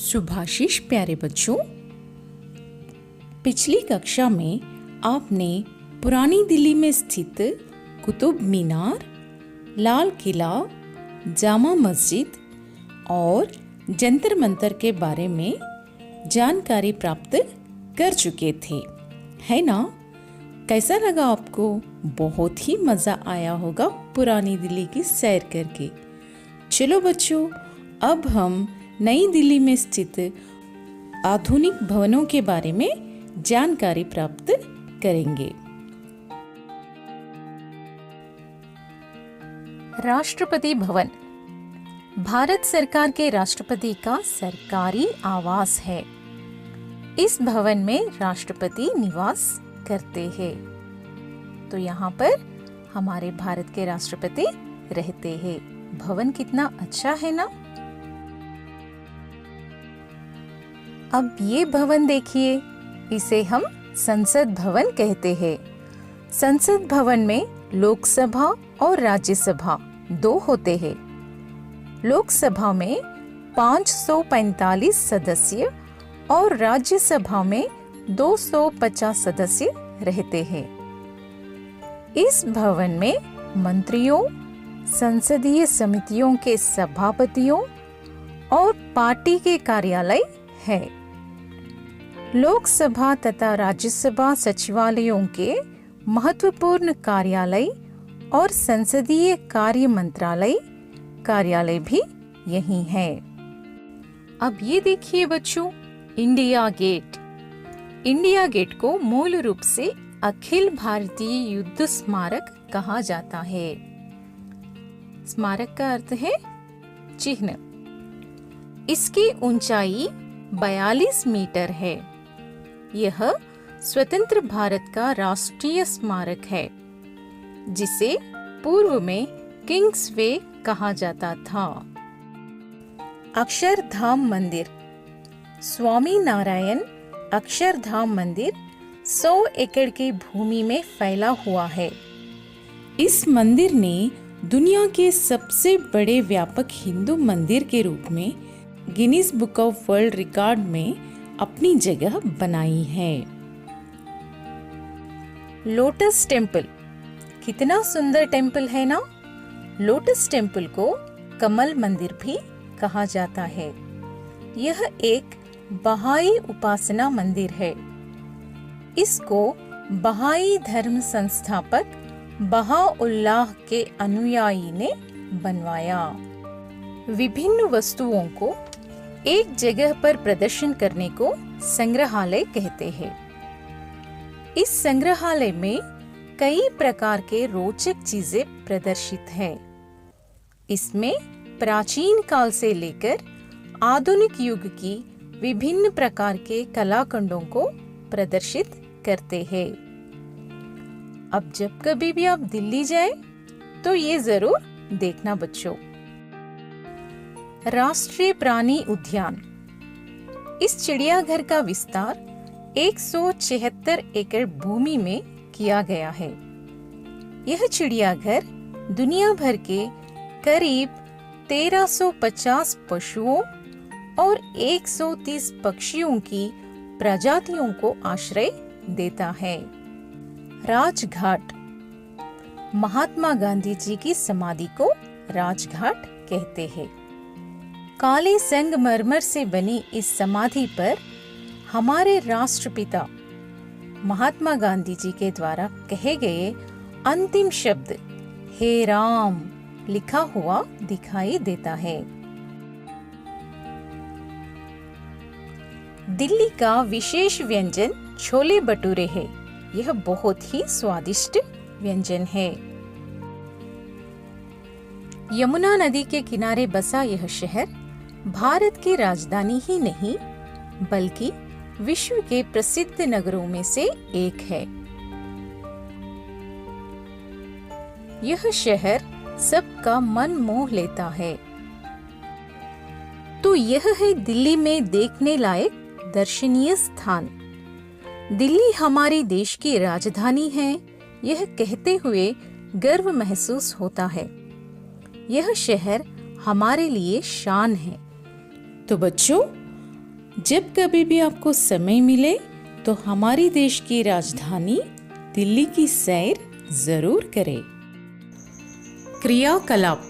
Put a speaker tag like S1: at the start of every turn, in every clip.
S1: सुभाषिश प्यारे बच्चों, पिछली कक्षा में आपने पुरानी दिल्ली में स्थित कुतुब मीनार, लाल किला, जामा मस्जिद और जंतर मंतर के बारे में जानकारी प्राप्त कर चुके थे, है ना? कैसा लगा आपको? बहुत ही मज़ा आया होगा पुरानी दिल्ली की सैर करके। चलो बच्चों, अब हम नई दिल्ली में स्थित आधुनिक भवनों के बारे में जानकारी प्राप्त करेंगे। राष्ट्रपति भवन भारत सरकार के राष्ट्रपति का सरकारी आवास है। इस भवन में राष्ट्रपति निवास करते हैं। तो यहाँ पर हमारे भारत के राष्ट्रपति रहते हैं। भवन कितना अच्छा है ना? अब ये भवन देखिए, इसे हम संसद भवन कहते हैं। संसद भवन में लोकसभा और राज्यसभा दो होते हैं। लोकसभा में 545 सदस्य और राज्यसभा में 250 सदस्य रहते हैं। इस भवन में मंत्रियों, संसदीय समितियों के सभापतियों और पार्टी के कार्यालय है। लोकसभा तथा राज्यसभा सचिवालयों के महत्वपूर्ण कार्यालय और संसदीय कार्य मंत्रालय कार्यालय भी यही है। अब ये देखिए बच्चों, इंडिया गेट। इंडिया गेट को मूल रूप से अखिल भारतीय युद्ध स्मारक कहा जाता है। स्मारक का अर्थ है चिन्ह। इसकी ऊंचाई 42 मीटर है। यह स्वतंत्र भारत का राष्ट्रीय स्मारक है, जिसे पूर्व में किंग्सवे कहा जाता था। अक्षरधाम मंदिर। स्वामी नारायण अक्षरधाम मंदिर 100 एकड़ की भूमि में फैला हुआ है। इस मंदिर ने दुनिया के सबसे बड़े व्यापक हिंदू मंदिर के रूप में Guinness book of world record में अपनी जगह बनाई है। Lotus temple. कितना सुंदर टेम्पल है ना? लोटस टेम्पल को कमल मंदिर भी कहा जाता है। यह एक बहाई उपासना मंदिर है। इसको बहाई धर्म संस्थापक बहाउल्लाह के अनुयायी ने बनवाया। विभिन्न वस्तुओं को एक जगह पर प्रदर्शन करने को संग्रहालय कहते हैं। इस संग्रहालय में कई प्रकार के रोचक चीजें प्रदर्शित है। इसमें प्राचीन काल से लेकर आधुनिक युग की विभिन्न प्रकार के कलाखंडों को प्रदर्शित करते हैं। अब जब कभी भी आप दिल्ली जाए तो ये जरूर देखना बच्चों। राष्ट्रीय प्राणी उद्यान। इस चिड़ियाघर का विस्तार 176 एकड़ भूमि में किया गया है। यह चिड़ियाघर दुनिया भर के करीब 1350 पशुओं और 130 पक्षियों की प्रजातियों को आश्रय देता है। राजघाट। महात्मा गांधी जी की समाधि को राजघाट कहते हैं। काले संगमरमर से बनी इस समाधि पर हमारे राष्ट्रपिता महात्मा गांधी जी के द्वारा कहे गए अंतिम शब्द हे राम लिखा हुआ दिखाई देता है। दिल्ली का विशेष व्यंजन छोले भटूरे है। यह बहुत ही स्वादिष्ट व्यंजन है। यमुना नदी के किनारे बसा यह शहर भारत की राजधानी ही नहीं बल्कि विश्व के प्रसिद्ध नगरों में से एक है। यह शहर सबका मन मोह लेता है। तो यह है दिल्ली में देखने लायक दर्शनीय स्थान। दिल्ली हमारी देश की राजधानी है, यह कहते हुए गर्व महसूस होता है। यह शहर हमारे लिए शान है। तो बच्चों, जब कभी भी आपको समय मिले तो हमारी देश की राजधानी दिल्ली की सैर जरूर करें। क्रियाकलाप।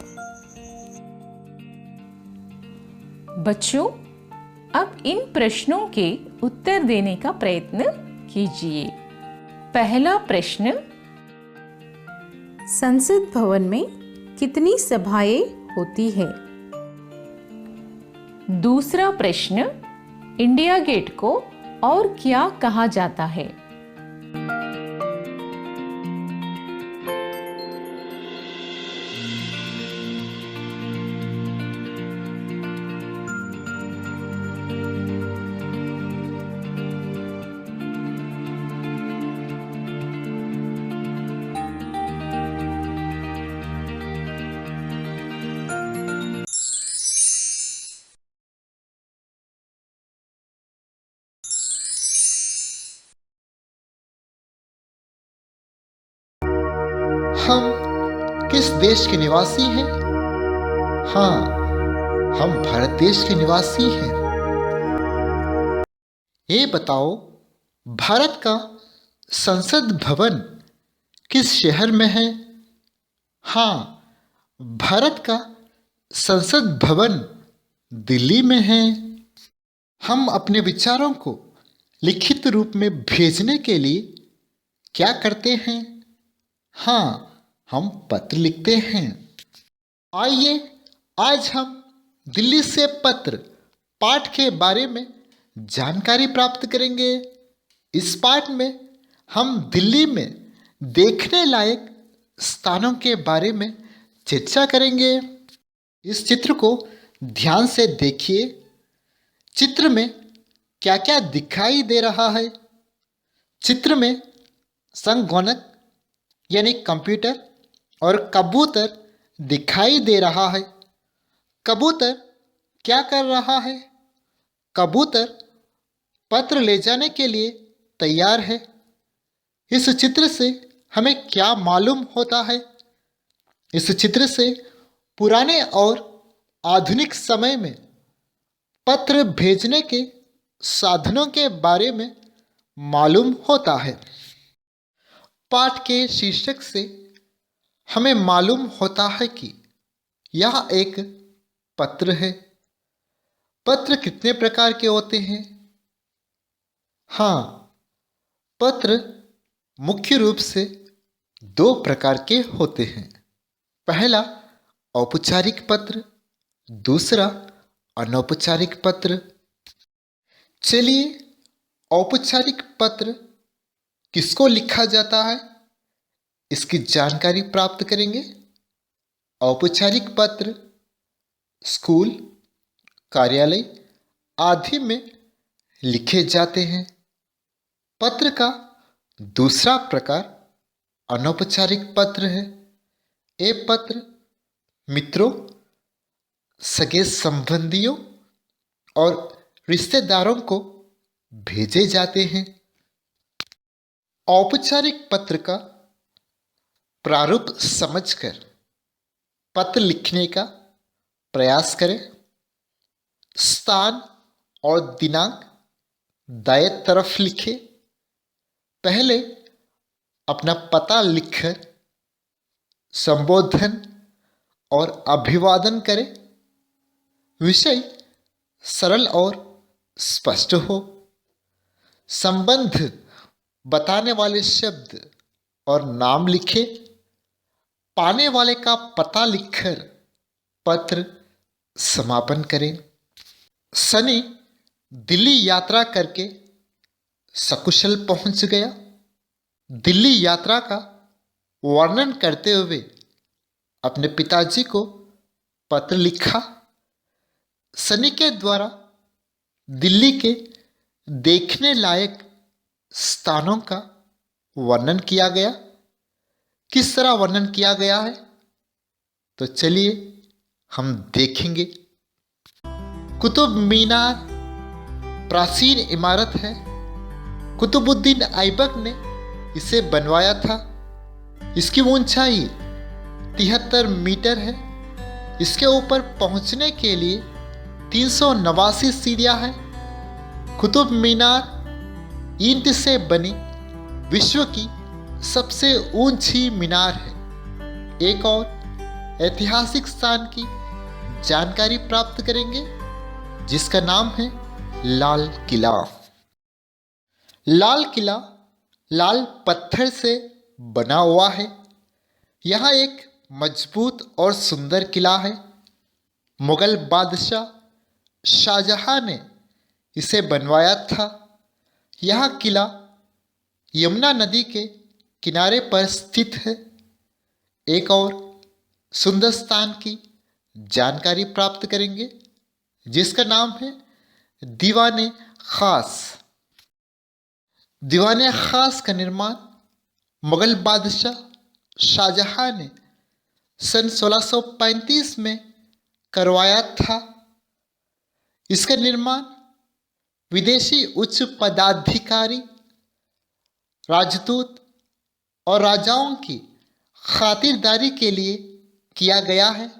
S1: बच्चों, अब इन प्रश्नों के उत्तर देने का प्रयत्न कीजिए। पहला प्रश्न, संसद भवन में कितनी सभाएं होती है? दूसरा प्रश्न, इंडिया गेट को और क्या कहा जाता है?
S2: हम किस देश के निवासी हैं? हाँ, हम भारत देश के निवासी हैं। ये बताओ, भारत का संसद भवन किस शहर में है? हाँ, भारत का संसद भवन दिल्ली में है। हम अपने विचारों को लिखित रूप में भेजने के लिए क्या करते हैं? हाँ, हम पत्र लिखते हैं। आइए आज हम दिल्ली से पत्र पाठ के बारे में जानकारी प्राप्त करेंगे। इस पाठ में हम दिल्ली में देखने लायक स्थानों के बारे में चर्चा करेंगे। इस चित्र को ध्यान से देखिए। चित्र में क्या क्या दिखाई दे रहा है? चित्र में संगणक यानी कंप्यूटर और कबूतर दिखाई दे रहा है। कबूतर क्या कर रहा है? कबूतर पत्र ले जाने के लिए तैयार है। इस चित्र से हमें क्या मालूम होता है? इस चित्र से पुराने और आधुनिक समय में पत्र भेजने के साधनों के बारे में मालूम होता है। पाठ के शीर्षक से हमें मालूम होता है कि यह एक पत्र है। पत्र कितने प्रकार के होते हैं? हाँ, पत्र मुख्य रूप से 2 प्रकार के होते हैं। पहला औपचारिक पत्र, दूसरा अनौपचारिक पत्र। चलिए, औपचारिक पत्र किसको लिखा जाता है, इसकी जानकारी प्राप्त करेंगे। औपचारिक पत्र स्कूल, कार्यालय आदि में लिखे जाते हैं। पत्र का दूसरा प्रकार अनौपचारिक पत्र है। ये पत्र मित्रों, सगे संबंधियों और रिश्तेदारों को भेजे जाते हैं। औपचारिक पत्र का प्रारूप समझकर पत्र लिखने का प्रयास करें। स्थान और दिनांक दाएं तरफ लिखें। पहले अपना पता लिखकर संबोधन और अभिवादन करें। विषय सरल और स्पष्ट हो। संबंध बताने वाले शब्द और नाम लिखें। पाने वाले का पता लिखकर पत्र समापन करें। सनी दिल्ली यात्रा करके सकुशल पहुंच गया। दिल्ली यात्रा का वर्णन करते हुए अपने पिताजी को पत्र लिखा। सनी के द्वारा दिल्ली के देखने लायक स्थानों का वर्णन किया गया। किस तरह वर्णन किया गया है, तो चलिए हम देखेंगे। कुतुब मीनार प्राचीन इमारत है। कुतुबुद्दीन ऐबक ने इसे बनवाया था। इसकी ऊंचाई 73 मीटर है। इसके ऊपर पहुंचने के लिए 389 सीढ़ियां हैं। कुतुब मीनार ईंट से बनी विश्व की सबसे ऊंची मीनार है। एक और ऐतिहासिक स्थान की जानकारी प्राप्त करेंगे जिसका नाम है लाल किला। लाल किला लाल पत्थर से बना हुआ है। यह एक मजबूत और सुंदर किला है। मुगल बादशाह शाहजहां ने इसे बनवाया था। यह किला यमुना नदी के किनारे पर स्थित है। एक और सुंदर स्थान की जानकारी प्राप्त करेंगे जिसका नाम है दीवाने खास। दीवाने खास का निर्माण मुगल बादशाह शाहजहां ने सन 1635 में करवाया था। इसका निर्माण विदेशी उच्च पदाधिकारी, राजदूत और राजाओं की खातिरदारी के लिए किया गया है।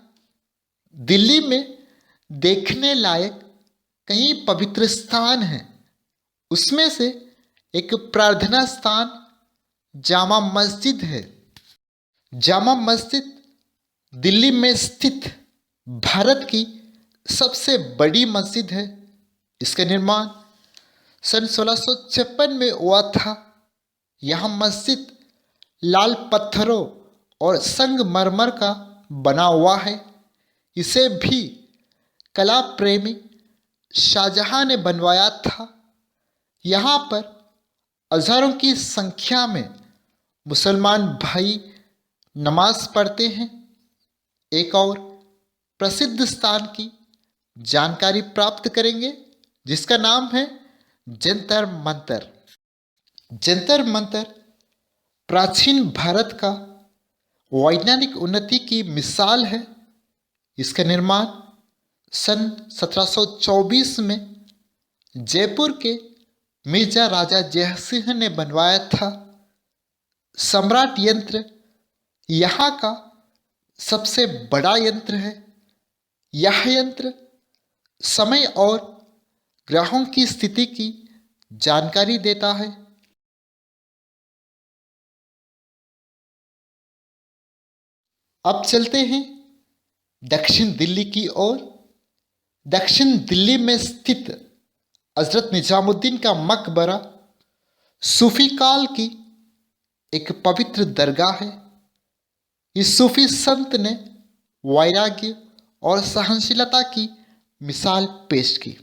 S2: दिल्ली में देखने लायक कई पवित्र स्थान हैं। उसमें से एक प्रार्थना स्थान जामा मस्जिद है। जामा मस्जिद दिल्ली में स्थित भारत की सबसे बड़ी मस्जिद है। इसका निर्माण सन 1656 में हुआ था। यह मस्जिद लाल पत्थरों और संगमरमर का बना हुआ है। इसे भी कला प्रेमी शाहजहां ने बनवाया था। यहाँ पर हजारों की संख्या में मुसलमान भाई नमाज पढ़ते हैं। एक और प्रसिद्ध स्थान की जानकारी प्राप्त करेंगे जिसका नाम है जंतर मंतर। जंतर मंतर प्राचीन भारत का वैज्ञानिक उन्नति की मिसाल है। इसका निर्माण सन 1724 में जयपुर के मिर्जा राजा जयसिंह ने बनवाया था। सम्राट यंत्र यहाँ का सबसे बड़ा यंत्र है। यह यंत्र समय और ग्रहों की स्थिति की जानकारी देता है। अब चलते हैं दक्षिण दिल्ली की ओर। दक्षिण दिल्ली में स्थित हजरत निजामुद्दीन का मकबरा सूफी काल की एक पवित्र दरगाह है। इस सूफी संत ने वैराग्य और सहनशीलता की मिसाल पेश की।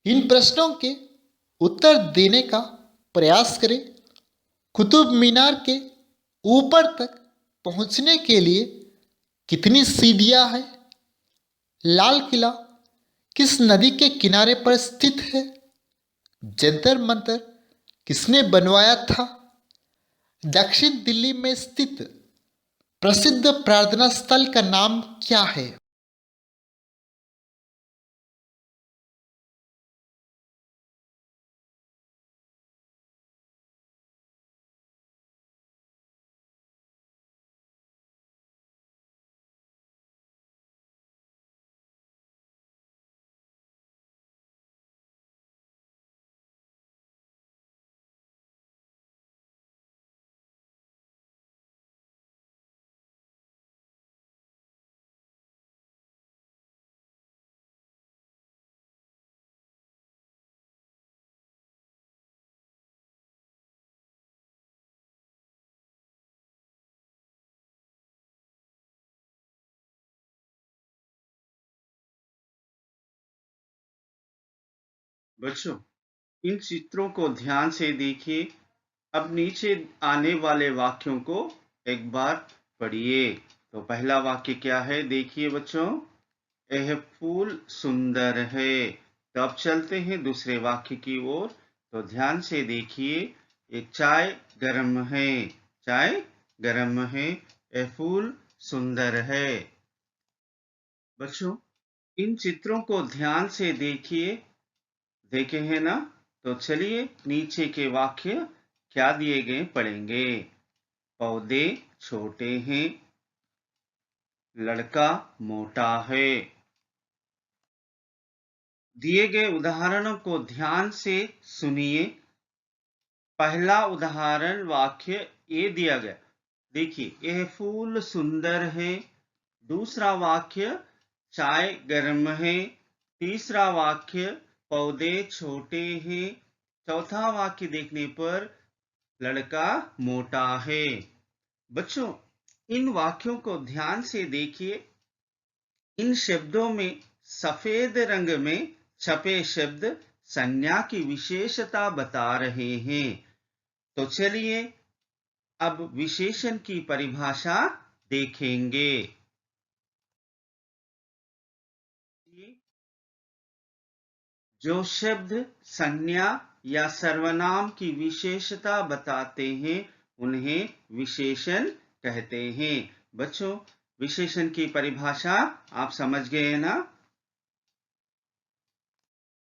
S2: इन प्रश्नों के उत्तर देने का प्रयास करें। कुतुब मीनार के ऊपर तक पहुंचने के लिए कितनी सीढ़ियां हैं? लाल किला किस नदी के किनारे पर स्थित है? जंतर मंतर किसने बनवाया था? दक्षिण दिल्ली में स्थित प्रसिद्ध प्रार्थना स्थल का नाम क्या है?
S3: बच्चों, इन चित्रों को ध्यान से देखिए। अब नीचे आने वाले वाक्यों को एक बार पढ़िए। तो पहला वाक्य क्या है? देखिए बच्चों, यह फूल सुंदर है। तो अब चलते हैं दूसरे वाक्य की ओर। तो ध्यान से देखिए, ये चाय गर्म है। चाय गर्म है। यह फूल सुंदर है। बच्चों, इन चित्रों को ध्यान से देखिए। देखे हैं ना? तो चलिए नीचे के वाक्य क्या दिए गए पढ़ेंगे। पौधे छोटे हैं। लड़का मोटा है। दिए गए उदाहरणों को ध्यान से सुनिए। पहला उदाहरण वाक्य ये दिया गया, देखिए, यह फूल सुंदर है। दूसरा वाक्य, चाय गर्म है। तीसरा वाक्य, पौधे छोटे हैं। चौथा वाक्य देखने पर लड़का मोटा है। बच्चों, इन वाक्यों को ध्यान से देखिए। इन शब्दों में सफेद रंग में छपे शब्द संज्ञा की विशेषता बता रहे हैं। तो चलिए अब विशेषण की परिभाषा देखेंगे। जो शब्द संज्ञा या सर्वनाम की विशेषता बताते हैं उन्हें विशेषण कहते हैं। बच्चों, विशेषण की परिभाषा आप समझ गए ना?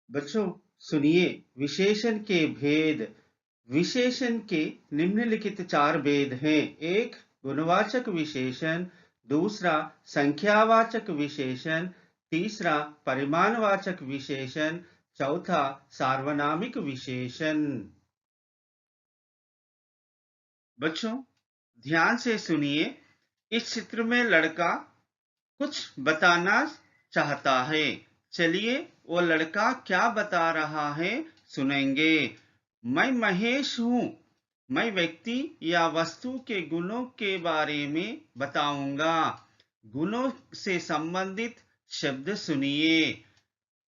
S3: बच्चों सुनिए, विशेषण के भेद। विशेषण के निम्नलिखित 4 भेद हैं। एक, गुणवाचक विशेषण। दूसरा, संख्यावाचक विशेषण। तीसरा, परिमाणवाचक विशेषण। चौथा, सार्वनामिक विशेषण। बच्चों ध्यान से सुनिए। इस चित्र में लड़का कुछ बताना चाहता है। चलिए वो लड़का क्या बता रहा है सुनेंगे। मैं महेश हूँ। मैं व्यक्ति या वस्तु के गुणों के बारे में बताऊंगा। गुणों से संबंधित शब्द सुनिए।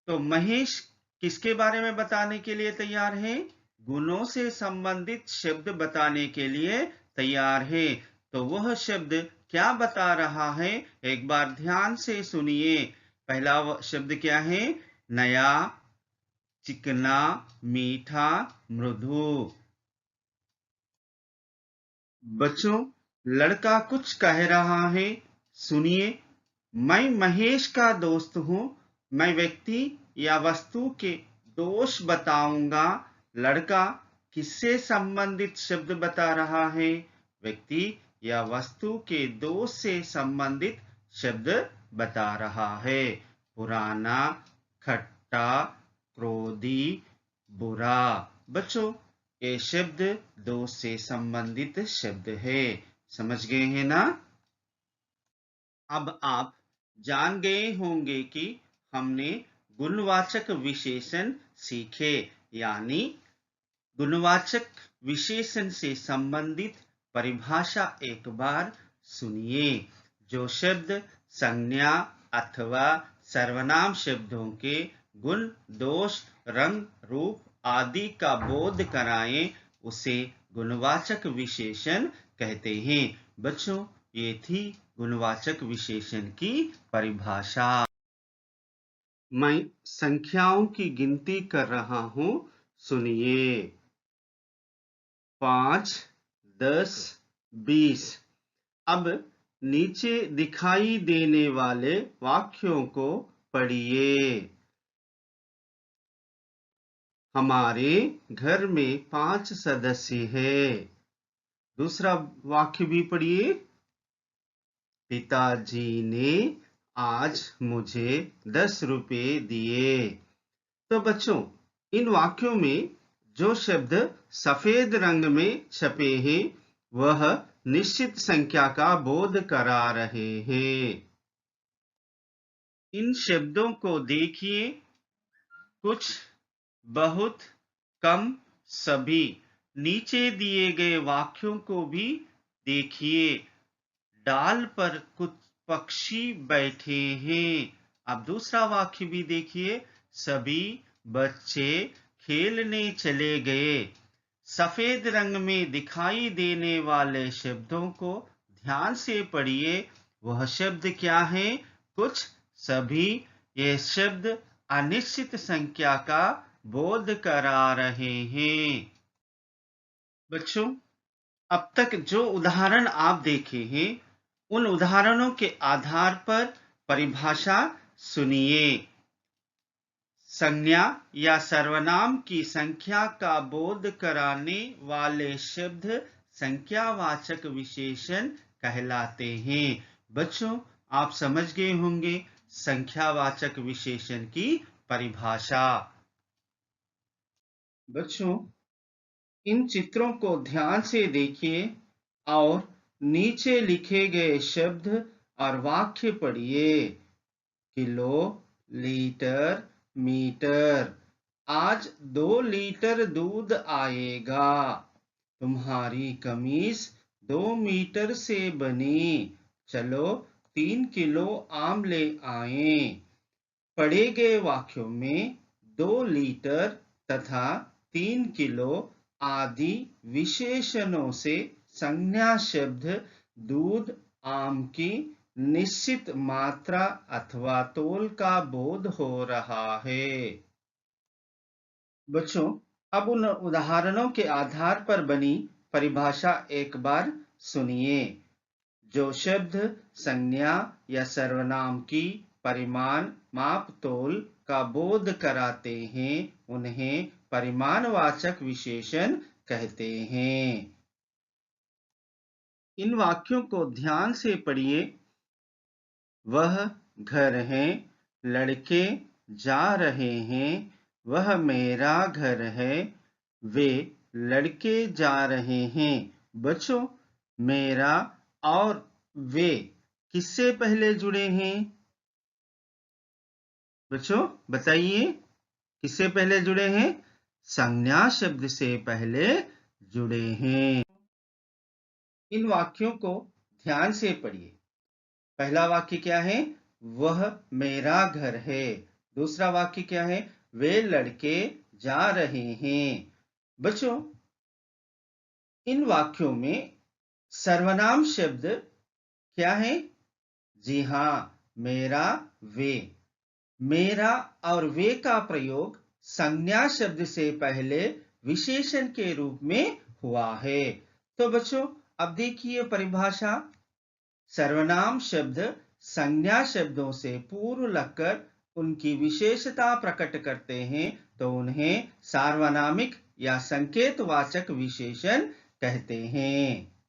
S3: तो महेश किसके बारे में बताने के लिए तैयार है? गुणों से संबंधित शब्द बताने के लिए तैयार है। तो वह शब्द क्या बता रहा है, एक बार ध्यान से सुनिए। पहला शब्द क्या है? नया, चिकना, मीठा, मृदु। बच्चों लड़का कुछ कह रहा है, सुनिए। मैं महेश का दोस्त हूं। मैं व्यक्ति या वस्तु के दोष बताऊंगा। लड़का किससे संबंधित शब्द बता रहा है? व्यक्ति या वस्तु के दोष से संबंधित शब्द बता रहा है। पुराना, खट्टा, क्रोधी, बुरा। बच्चों ये शब्द दोष से संबंधित शब्द है। समझ गए हैं ना? अब आप जान गए होंगे कि हमने गुणवाचक विशेषण सीखे, यानी गुणवाचक विशेषण से संबंधित परिभाषा एक बार सुनिए। जो शब्द संज्ञा अथवा सर्वनाम शब्दों के गुण, दोष, रंग, रूप आदि का बोध कराएं उसे गुणवाचक विशेषण कहते हैं। बच्चों ये थी गुणवाचक विशेषण की परिभाषा। मैं संख्याओं की गिनती कर रहा हूं, सुनिए। 5, 10, 20। अब नीचे दिखाई देने वाले वाक्यों को पढ़िए। हमारे घर में 5 सदस्य हैं। दूसरा वाक्य भी पढ़िए। पिताजी ने आज मुझे 10 रुपए दिए। तो बच्चों इन वाक्यों में जो शब्द सफेद रंग में छपे हैं वह निश्चित संख्या का बोध करा रहे हैं। इन शब्दों को देखिए। कुछ, बहुत, कम, सभी। नीचे दिए गए वाक्यों को भी देखिए। डाल पर कुछ पक्षी बैठे हैं। अब दूसरा वाक्य भी देखिए। सभी बच्चे खेलने चले गए। सफेद रंग में दिखाई देने वाले शब्दों को ध्यान से पढ़िए। वह शब्द क्या है? कुछ, सभी। ये शब्द अनिश्चित संख्या का बोध करा रहे हैं। बच्चों अब तक जो उदाहरण आप देखे हैं उन उदाहरणों के आधार पर परिभाषा सुनिए। संज्ञा या सर्वनाम की संख्या का बोध कराने वाले शब्द संख्यावाचक विशेषण कहलाते हैं। बच्चों आप समझ गए होंगे संख्यावाचक विशेषण की परिभाषा। बच्चों, इन चित्रों को ध्यान से देखिए और नीचे लिखे गए शब्द और वाक्य पढ़िए। Kilo, litre, metre. आज 2 लीटर दूध आएगा। तुम्हारी कमीज 2 मीटर से बनी। चलो 3 किलो आम ले आए। पढ़े गए वाक्यों में 2 लीटर तथा 3 किलो आदि विशेषणों से संज्ञा शब्द दूध, आम की निश्चित मात्रा अथवा तोल का बोध हो रहा है। बच्चों, अब उन उदाहरणों के आधार पर बनी परिभाषा एक बार सुनिए। जो शब्द संज्ञा या सर्वनाम की परिमाण, माप, तोल का बोध कराते हैं उन्हें परिमाणवाचक विशेषण कहते हैं। इन वाक्यों को ध्यान से पढ़िए। वह घर है, लड़के जा रहे हैं। वह मेरा घर है, वे लड़के जा रहे हैं। बच्चों, मेरा और वे किससे पहले जुड़े हैं? बच्चों बताइए, किससे पहले जुड़े हैं? संज्ञा शब्द से पहले जुड़े हैं। इन वाक्यों को ध्यान से पढ़िए। पहला वाक्य क्या है? वह मेरा घर है। दूसरा वाक्य क्या है? वे लड़के जा रहे हैं। बच्चों, इन वाक्यों में सर्वनाम शब्द क्या है? जी हाँ, मेरा, वे। मेरा और वे का प्रयोग संज्ञा शब्द से पहले विशेषण के रूप में हुआ है। तो बच्चों, अब देखिए परिभाषा। सर्वनाम शब्द संज्ञा शब्दों से पूर्व लगकर उनकी विशेषता प्रकट करते हैं तो उन्हें सार्वनामिक या संकेतवाचक विशेषण कहते हैं।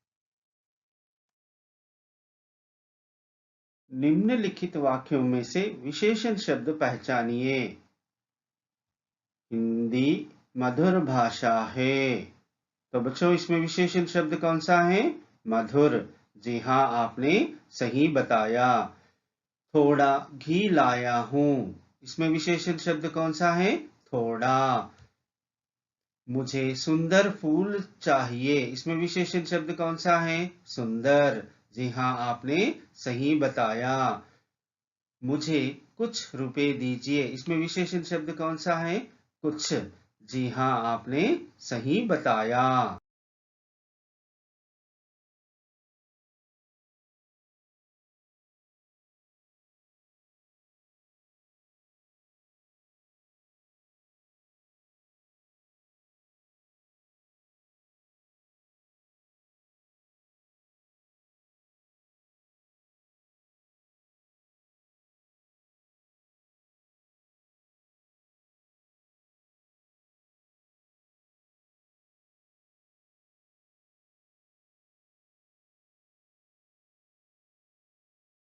S3: निम्नलिखित वाक्यों में से विशेषण शब्द पहचानिए। हिंदी मधुर भाषा है। तो बच्चों, इसमें विशेषण शब्द कौन सा है? मधुर। जी हाँ, आपने सही बताया। थोड़ा घी लाया हूं। इसमें विशेषण शब्द कौन सा है? थोड़ा। मुझे सुंदर फूल चाहिए। इसमें विशेषण शब्द कौन सा है? सुंदर। जी हाँ, आपने सही बताया। मुझे कुछ रुपए दीजिए। इसमें विशेषण शब्द कौन सा है? कुछ। जी हाँ, आपने सही बताया।